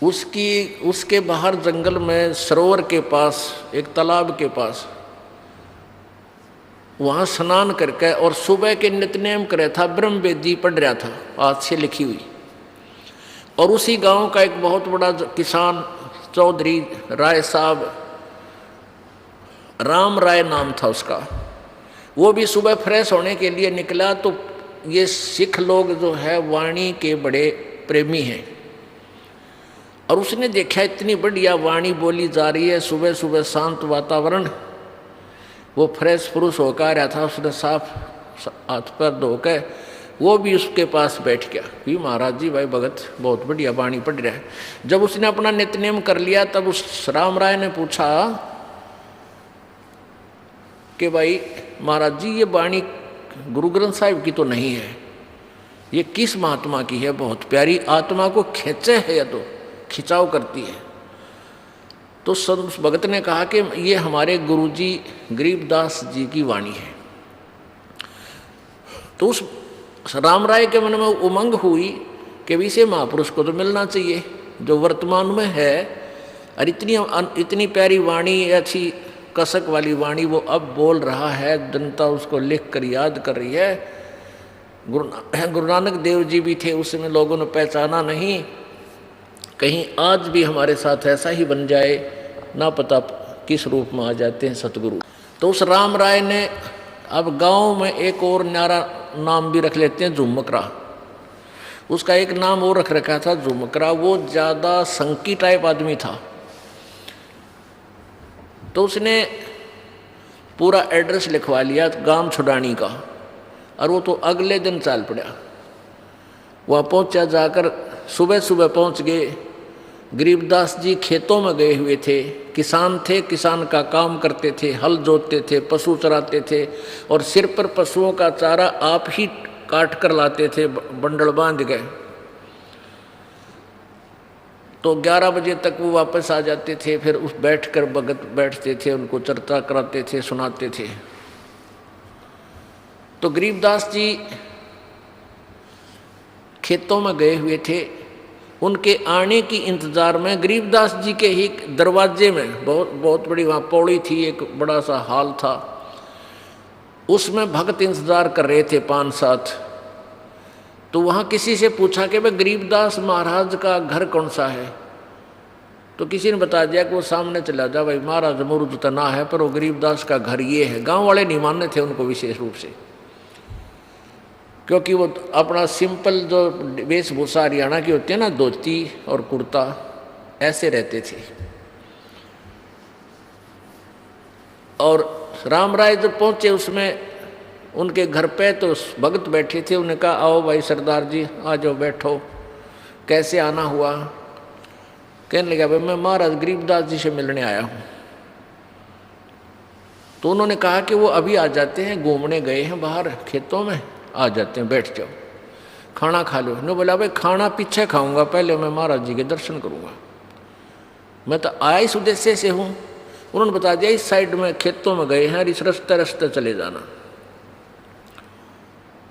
उसके बाहर जंगल में सरोवर के पास, एक तालाब के पास, वहाँ स्नान करके और सुबह के नित्यनेम करे था, ब्रह्म वेदी पढ़ रहा था, हाथ से लिखी हुई। और उसी गांव का एक बहुत बड़ा किसान चौधरी राय साहब, राम राय नाम था उसका, वो भी सुबह फ्रेश होने के लिए निकला। तो ये सिख लोग जो है वाणी के बड़े प्रेमी हैं, और उसने देखा इतनी बढ़िया वाणी बोली जा रही है, सुबह सुबह शांत वातावरण, वो फ्रेश पुरुष होकर आ रहा था, उसने साफ हाथ पैर धोकर वो भी उसके पास बैठ गया। भी महाराज जी भाई भगत बहुत बढ़िया वाणी पढ़ रहा है। जब उसने अपना नित्यनेम कर लिया तब उस राम राय ने पूछा कि भाई महाराज जी ये वाणी गुरु ग्रंथ साहिब की तो नहीं है, ये किस महात्मा की है, बहुत प्यारी, आत्मा को खींचे है या तो खिंचाव करती है। तो उस भगत ने कहा कि ये हमारे गुरुजी गरीबदास जी की वाणी है। तो उस राम राय के मन में उमंग हुई कि इसे महापुरुष को तो मिलना चाहिए जो वर्तमान में है, और इतनी प्यारी वाणी, अच्छी कसक वाली वाणी वो अब बोल रहा है, जनता उसको लिख कर याद कर रही है। गुरु नानक देव जी भी थे उस समय, लोगों ने पहचाना नहीं, कहीं आज भी हमारे साथ ऐसा ही बन जाए, ना पता किस रूप में आ जाते हैं सतगुरु। तो उस राम राय ने अब गांव में एक और न्यारा नाम भी रख लेते हैं, झुमकरा। उसका एक नाम और रख रखा था झुमकरा, वो ज़्यादा संकी टाइप आदमी था। तो उसने पूरा एड्रेस लिखवा लिया गांव छुड़ानी का, और वो तो अगले दिन चल पड़ा। वह पहुंचा, जाकर सुबह सुबह पहुंच गए। गरीबदास जी खेतों में गए हुए थे, किसान थे, किसान का काम करते थे, हल जोतते थे, पशु चराते थे, और सिर पर पशुओं का चारा आप ही काट कर लाते थे, बंडल बांध गए। तो 11 बजे तक वो वापस आ जाते थे, फिर उस बैठकर भगत बैठते थे, उनको चर्चा कराते थे, सुनाते थे। तो गरीबदास जी खेतों में गए हुए थे, उनके आने की इंतजार में गरीबदास जी के ही दरवाजे में बहुत बड़ी वहाँ पौड़ी थी, एक बड़ा सा हॉल था, उसमें भक्त इंतजार कर रहे थे 5-7। तो वहाँ किसी से पूछा कि भाई गरीबदास महाराज का घर कौन सा है। तो किसी ने बता दिया कि वो सामने चला जा, भाई महाराज मुरुद तो ना है, पर वो गरीबदास का घर ये है। गांव वाले नहीं मानने थे उनको विशेष रूप से, क्योंकि वो अपना सिंपल जो वेशभूषा हरियाणा की होती है ना, धोती और कुर्ता, ऐसे रहते थे। और राम राय जब पहुँचे उसमें उनके घर पे, तो भगत बैठे थे। उन्होंने कहा आओ भाई सरदार जी, आ जाओ बैठो, कैसे आना हुआ? कहने लगा भाई मैं महाराज गरीबदास जी से मिलने आया हूँ। तो उन्होंने कहा कि वो अभी आ जाते हैं, घूमने गए हैं बाहर खेतों में, आ जाते हैं, बैठ जाओ, खाना खा लो। उन्होंने बोला भाई खाना पीछे खाऊंगा, पहले मैं महाराज जी के दर्शन करूंगा, मैं तो आया इस उद्देश्य से हूँ। उन्होंने बता दिया इस साइड में खेतों में गए हैं, इस रास्ते रास्ते चले जाना।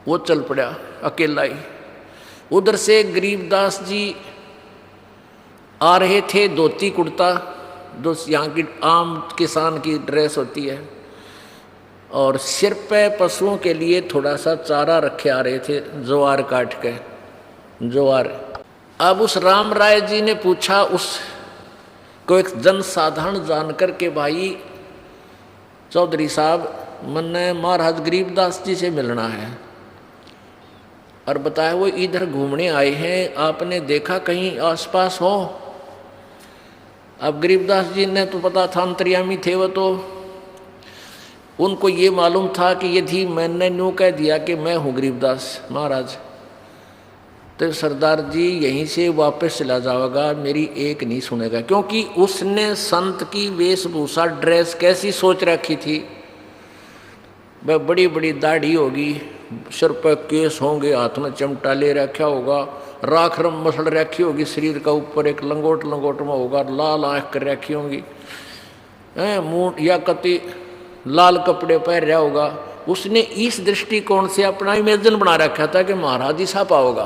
वो चल पड़ा अकेला ही। उधर से गरीबदास जी आ रहे थे, धोती कुर्ता, जो यहाँ की आम किसान की ड्रेस होती है, और सिर पे पशुओं के लिए थोड़ा सा चारा रखे आ रहे थे, ज्वार काट के, ज्वार। अब उस राम राय जी ने पूछा उस को, एक जनसाधारण जानकर के, भाई चौधरी साहब मैंने महाराज गरीबदास जी से मिलना है, और बताया वो इधर घूमने आए हैं, आपने देखा कहीं आसपास हो? अब गरीबदास जी ने तो पता था अंतर्यामी थे वो, तो उनको ये मालूम था कि यदि मैंने न्यू कह दिया कि मैं हूँ गरीबदास महाराज, तो सरदार जी यहीं से वापस चला जाएगा, मेरी एक नहीं सुनेगा। क्योंकि उसने संत की वेशभूषा ड्रेस कैसी सोच रखी थी, वह बड़ी बड़ी दाढ़ी होगी, सिर पर केस होंगे, हाथ में चिमटा ले रखा होगा, राख रम मसल रखी होगी, शरीर का ऊपर एक लंगोट लंगोट में होगा, लाल आँख कर रखी होंगी, मुंह या कति लाल कपड़े पहन रहा होगा। उसने इस दृष्टिकोण से अपना इमेजिन बना रखा था कि महाराज ही सापा होगा,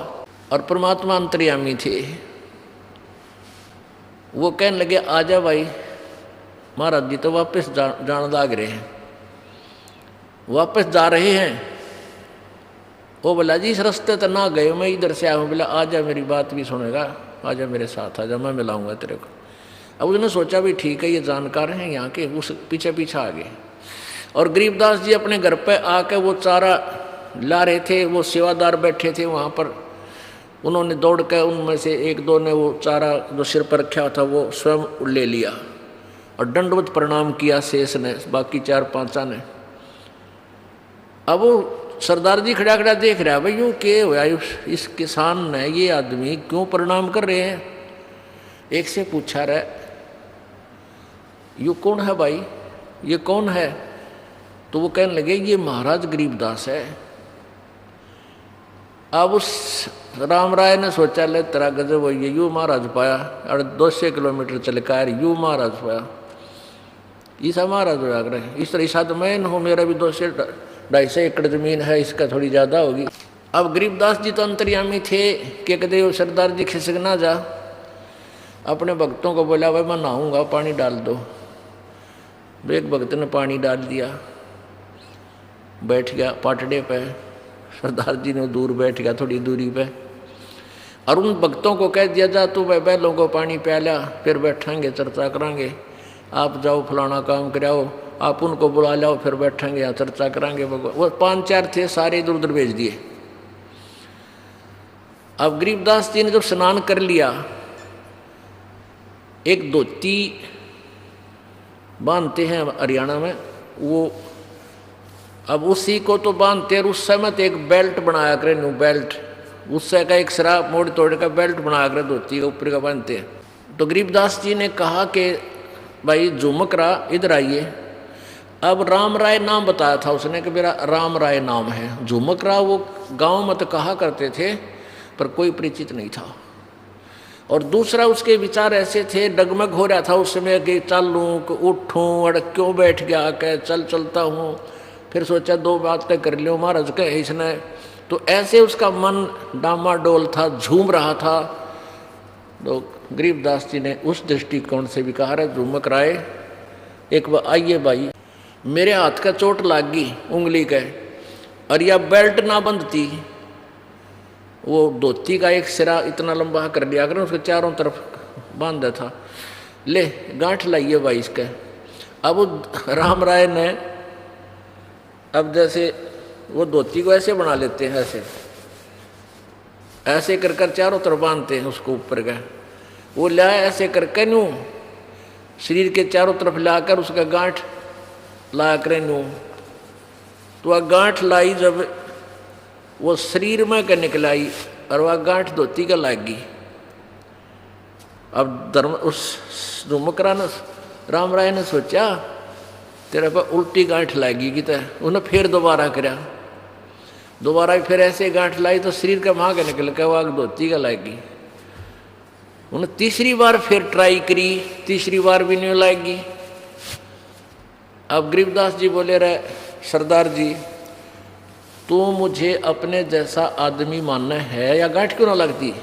और परमात्मा अंतर्यामी थे। वो कहने लगे आजा भाई, महाराज जी तो वापस जान लाग रहे हैं, वापस जा रहे हैं। वो बोला जी इस रास्ते तो ना गए, मैं इधर से आया हूँ। बोला आजा, मेरी बात भी सुनेगा, आजा मेरे साथ, आजा, मैं मिलाऊंगा तेरे को। अब उसने सोचा भी ठीक है ये जानकार हैं यहाँ के, उस पीछे पीछे आ गए। और गरीबदास जी अपने घर पे आकर वो चारा ला रहे थे, वो सेवादार बैठे थे वहाँ पर, उन्होंने दौड़ कर उनमें से एक दो ने वो चारा जो सिर पर रखा था वो स्वयं ले लिया और दंडवत प्रणाम किया शेष ने, बाकी चार पांचा ने। अब वो सरदार जी खड़ा खड़ा देख रहा है, भाई यूँ के हुआ इस किसान ने, ये आदमी क्यों प्रणाम कर रहे हैं? एक से पूछा रहा यू कौन है भाई, ये कौन है? तो वो कहने लगे ये महाराज गरीबदास है। अब उस राम राय ने सोचा ले तेरा गजब हो, ये यू महाराज पाया, और 200 किलोमीटर चल कर यू महाराज पाया, ईसा महाराज हो रहे इस तरह ईसा तो मैं हूँ, मेरा भी 200-250 एकड़ जमीन है, इसका थोड़ी ज़्यादा होगी। अब गरीबदास जी तो अंतर्यामी थे कि कहते हो सरदार जी खिसक ना जा, अपने भक्तों को बोला भाई मैं नहाऊंगा, पानी डाल दो। एक भक्त ने पानी डाल दिया, बैठ गया पाटड़े पे, सरदार जी ने दूर बैठ गया थोड़ी दूरी पे, और उन भक्तों को कह दिया जा तू भाई बैलों को पानी प्याला, फिर बैठेंगे चर्चा करेंगे, आप जाओ फलाना काम कराओ, आप उनको बुला लाओ, फिर बैठेंगे यहाँ चर्चा करेंगे। वो 5-4 थे, सारे इधर उधर भेज दिए। अब गरीबदास जी ने जब स्नान कर लिया, एक धोती बांधते हैं हरियाणा में वो, अब उसी को तो बांधते, और उस समय तो एक बेल्ट बनाया करे, न्यू बेल्ट, उससे का एक शराब मोड़ तोड़ का बेल्ट बनाया करे, धोती का ऊपर का बांधते हैं। तो गरीबदास जी ने कहा कि भाई झुमकरा इधर आइए। अब राम राय नाम बताया था उसने कि मेरा राम राय नाम है। झुमकरा वो गांव में तो कहा करते थे, पर कोई परिचित नहीं था। और दूसरा उसके विचार ऐसे थे, डगमग हो रहा था उस समय कि चलूँ कि उठूँ, अड़ क्यों बैठ गया, कह चलता हूँ, फिर सोचा 2 बातें कर लियो महाराज कहे इसने। तो ऐसे उसका मन डामाडोल था, झूम रहा था। तो गरीबदास जी ने उस दृष्टिकोण से भी कहा रहा झुमक राय एक बार आइए भाई, मेरे हाथ का चोट लाग गई उंगली के, और यह बेल्ट ना बंधती, वो धोती का एक सिरा इतना लंबा कर लिया कर, उसके चारों तरफ बांधा था, ले गांठ लाइए भाई इसके। अब वो राम राय ने, अब जैसे वो धोती को ऐसे बना लेते हैं, ऐसे ऐसे कर कर चारों तरफ बांधते हैं उसको ऊपर का। वो लाए ऐसे करके न्यू शरीर के चारों तरफ लाकर उसका गांठ ला कर न्यू, तो वह गांठ लाई जब वो शरीर में का निकलाई और वह गांठ धोती का लाग गई। अब धर्म उस झुमकरा ने राम राय ने सोचा तेरे पर उल्टी गांठ लागी कि उन्हें फिर दोबारा करा, दोबारा फिर ऐसे गांठ लाई तो शरीर का भाग निकल के वह धोती का लागी। उन्हें तीसरी बार फिर ट्राई करी, तीसरी बार भी नहीं लागी। अब गरीबदास जी बोले रहे सरदार जी तू मुझे अपने जैसा आदमी मानना है या गांठ क्यों ना लगती।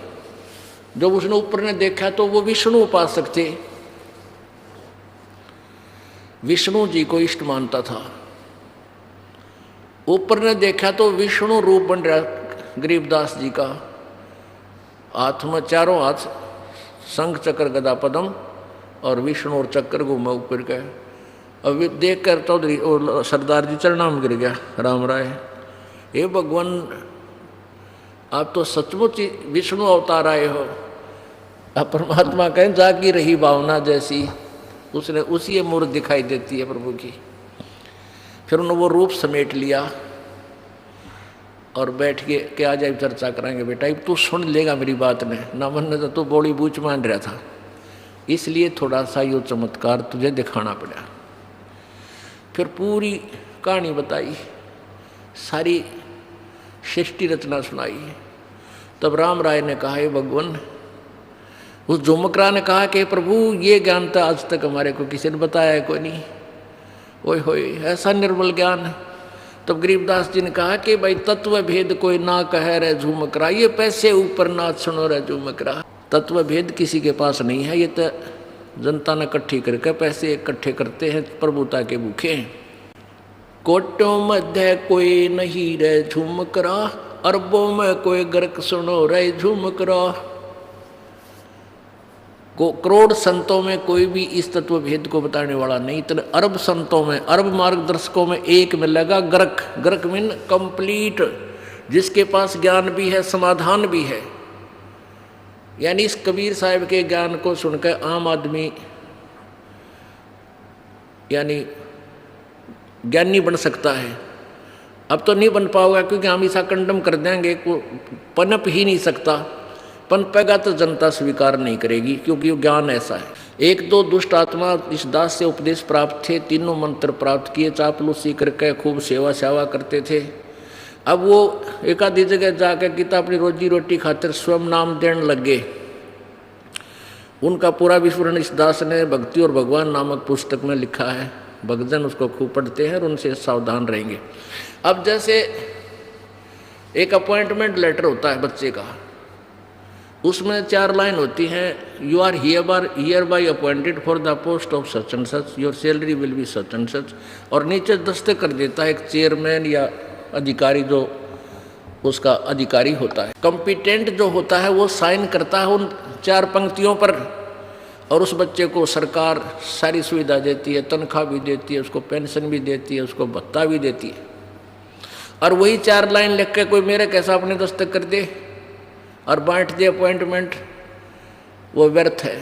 जब उसने ऊपर ने देखा तो वो विष्णु उपासक थे, विष्णु जी को इष्ट मानता था। ऊपर ने देखा तो विष्णु रूप बन रहा गरीबदास जी का, हाथ में चारों हाथ शंख चक्र गदा पद्म और विष्णु और चक्र घूमा ऊपर का। अब देख कर चौधरी और सरदार जी चरणा में गिर गया राम राय, हे भगवान आप तो सचमुच विष्णु अवतार आए हो। अब परमात्मा कहें जागी रही भावना जैसी उसने उसी मूर्त दिखाई देती है प्रभु की। फिर उन्होंने वो रूप समेट लिया और बैठ के आ जाए चर्चा कराएंगे। बेटा अब तू सुन लेगा मेरी बात ने, ना मन ने तो बड़ी बूझ मान रहा था, इसलिए थोड़ा सा यो चमत्कार तुझे दिखाना पड़ा। फिर पूरी कहानी बताई, सारी सृष्टि रचना सुनाई। तब राम राय ने कहा हे भगवान, उस झुमकरा ने कहा कि प्रभु ये ज्ञान तो आज तक हमारे को किसी ने बताया है कोई नहीं, ओए होए ऐसा निर्मल ज्ञान। तब गरीबदास जी ने कहा कि भाई तत्व भेद कोई ना कहे रे झुमकरा, ये पैसे ऊपर ना सुनो रे झुमकरा। तत्व भेद किसी के पास नहीं है, ये तो जनता ने इकट्ठी करके पैसे इकट्ठे करते हैं प्रभुता के भूखे। कोटों मध्य कोई नहीं रे झुमकरा, अरबों में कोई गर्क सुनो रे झुमकरा। करोड़ संतों में कोई भी इस तत्व भेद को बताने वाला नहीं, इतने अरब संतों में, अरब मार्गदर्शकों में एक मिलेगा गर्क। गर्क मीन कंप्लीट, जिसके पास ज्ञान भी है समाधान भी है। यानी इस कबीर साहब के ज्ञान को सुनकर आम आदमी यानी ज्ञानी बन सकता है। अब तो नहीं बन पाओगा क्योंकि हम ऐसा कंडम कर देंगे, को पनप ही नहीं सकता। पनपेगा तो जनता स्वीकार नहीं करेगी क्योंकि वो ज्ञान ऐसा है। एक दो दुष्ट आत्मा इस दास से उपदेश प्राप्त थे, तीनों मंत्र प्राप्त किए, चापलूसी करके खूब सेवा सेवा करते थे। अब वो एक आधी जगह जाकर गीता अपनी रोजी रोटी खातिर स्वयं नाम देने लग गए। उनका पूरा विवरण इस दास ने भक्ति और भगवान नामक पुस्तक में लिखा है। भक्तजन उसको खूब पढ़ते हैं और उनसे सावधान रहेंगे। अब जैसे एक अपॉइंटमेंट लेटर होता है बच्चे का, उसमें 4 लाइन होती हैं, you are hereby appointed for the post of such and such, your salary will be such and such. और नीचे दस्तखत कर देता है एक चेयरमैन या अधिकारी जो उसका अधिकारी होता है। कॉम्पिटेंट जो होता है वो साइन करता है उन 4 पंक्तियों पर, और उस बच्चे को सरकार सारी सुविधा देती है, तनख्वाह भी देती है, उसको पेंशन भी देती है, उसको भत्ता भी देती है। और वही 4 लाइन लिख के कोई मेरे कैसा अपने दस्तखत कर दे और बांट दे अपॉइंटमेंट, वो व्यर्थ है,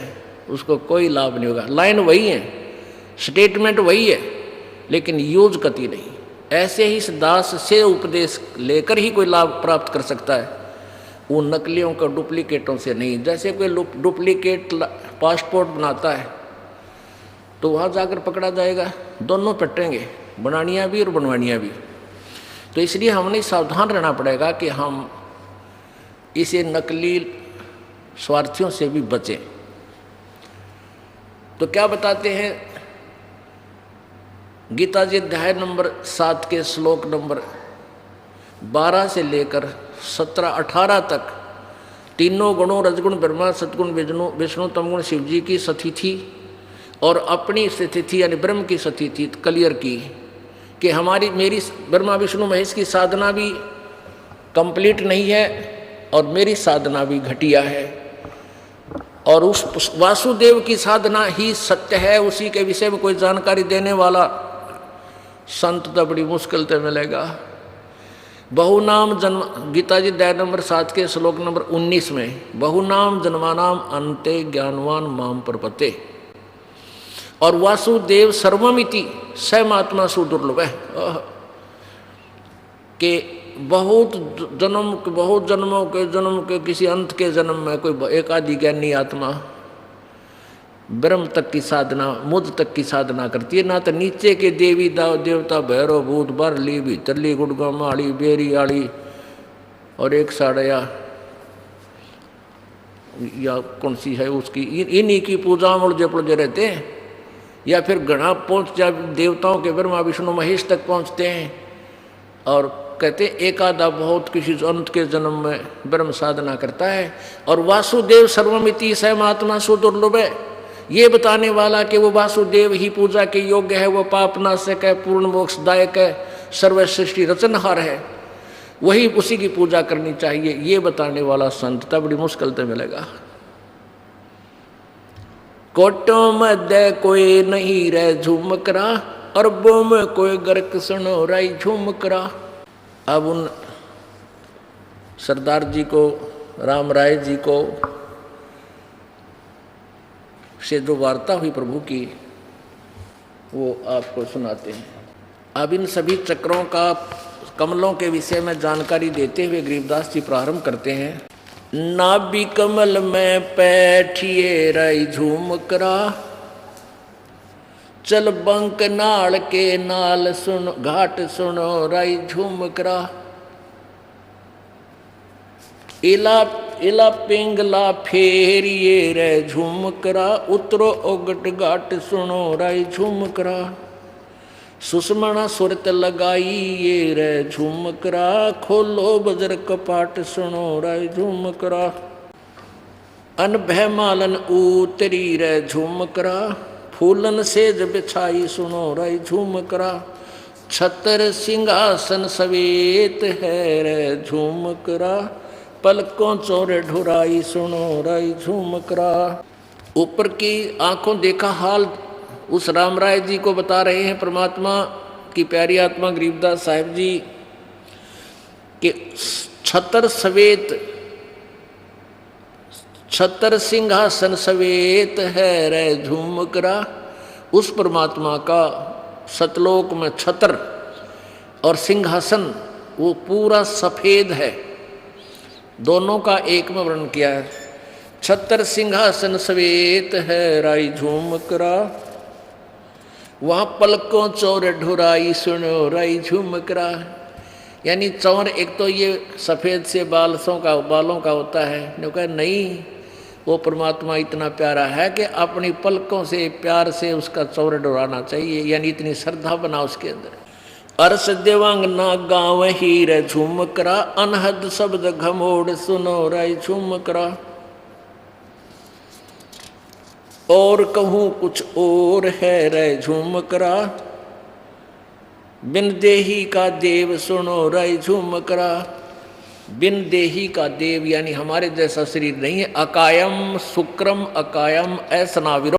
उसको कोई लाभ नहीं होगा। लाइन वही है, स्टेटमेंट वही है, लेकिन यूज कति नहीं। ऐसे ही इस दास से उपदेश लेकर ही कोई लाभ प्राप्त कर सकता है, वो नकलियों का डुप्लीकेटों से नहीं। जैसे कोई डुप्लीकेट पासपोर्ट बनाता है तो वहाँ जाकर पकड़ा जाएगा, दोनों पटेंगे, बनानियाँ भी और बनवानियाँ भी। तो इसलिए हमने सावधान रहना पड़ेगा कि हम इसे नकली स्वार्थियों से भी बचें। तो क्या बताते हैं गीता जी अध्याय नंबर 7 के श्लोक नंबर 12 से लेकर 17-18 तक तीनों गुणों रजगुण ब्रह्मा सतगुण विष्णु तमगुण शिव जी की स्थिति और अपनी स्थिति यानी ब्रह्म की स्थिति क्लियर की कि मेरी ब्रह्मा विष्णु महेश की साधना भी कंप्लीट नहीं है और मेरी साधना भी घटिया है, और उस वासुदेव की साधना ही सत्य है। उसी के विषय में कोई जानकारी देने वाला संत तो बड़ी मुश्किल से मिलेगा। बहुनाम जन्म, गीता जी अध्याय नंबर 7 के श्लोक नंबर 19 में, बहुनाम जन्मानाम अन्ते ज्ञानवान माम प्रपते, और वासुदेव सर्वमिति सहमात्मा सुदुर्लभ है कि बहुत जन्मों के जन्म के किसी अंत के जन्म में कोई एक आदि ज्ञानी आत्मा ब्रह्म तक की साधना, मुझ तक की साधना करती है, ना तो नीचे के देवी देवता भैरव भूत बरली भीतरली गुड़गा माड़ी बेरी आड़ी और एक साड़या या कौन सी है उसकी, इन्हीं की पूजा में उलझे पुलझे रहते हैं, या फिर घना पहुँच जा देवताओं के ब्रह्मा विष्णु महेश तक पहुँचते हैं और कहते एक आधा बहुत किसी अंत के जन्म में ब्रह्म साधना करता है। और वासुदेव सर्वमिति सहमात्मा सुदुर्लभ है, ये बताने वाला कि वो वासुदेव ही पूजा के योग्य है, वो पापनाशक है, पूर्ण मोक्षदायक है, सर्व सृष्टि रचनहार है, वही उसी की पूजा करनी चाहिए, ये बताने वाला संत तब बड़ी मुश्किल से मिलेगा। कोटों मध्य कोई नहीं रह झुमकरा, अरबों में कोई गर्क सुनो राई झुमकरा। अब उन सरदार जी को, राम राय जी को से जो वार्ता हुई प्रभु की वो आपको सुनाते हैं। अब इन सभी चक्रों का, कमलों के विषय में जानकारी देते हुए गरीबदास जी प्रारंभ करते हैं। नाभि कमल में बैठिए राई झूमकरा, चल बंक नाल के नाल सुनो घाट सुनो राई झूमकरा। इला पिंगला फेरिए रे झुमकरा, उतरो ओगट घाट सुनो राई झुमकरा। सुषमणा सुरत लगाइए रे झुमकरा, खोलो बजर कपाट सुनो राई झुमकरा। अनभय मालन उतरी रे झुमकरा, फूलन सेज बिछाई सुनो राई झुमकरा। छतर सिंहासन सवेत है रे झुमकरा, पलकों चौरे ढुराई सुनो राई झुमकरा। ऊपर की आंखों देखा हाल उस राम राय जी को बता रहे हैं परमात्मा की प्यारी आत्मा गरीबदास साहिब जी के छतर सवेत, छतर सिंहासन सवेत है रे झुमकरा। उस परमात्मा का सतलोक में छतर और सिंहासन वो पूरा सफेद है, दोनों का एक में वर्णन किया है। छतर सिंहासन सवेत है राई झुमकरा, वहाँ पलकों चौर ढुराई सुनो राई झुमकरा। यानी चौर एक तो ये सफ़ेद से बालों का होता है, जो कहा नहीं वो परमात्मा इतना प्यारा है कि अपनी पलकों से प्यार से उसका चौर ढुराना चाहिए, यानी इतनी श्रद्धा बना उसके अंदर। अरस देवांग ना गाँव ही रे झुमकरा, अनहद शब्द घमोड़ सुनो राई झुमकरा। और कहूँ कुछ और है रे झुमकरा, बिन देही का देव सुनो राई झुमकरा। बिन देही का देव यानी हमारे जैसा शरीर नहीं है, अकायम शुक्रम अकायम ऐसनाविरो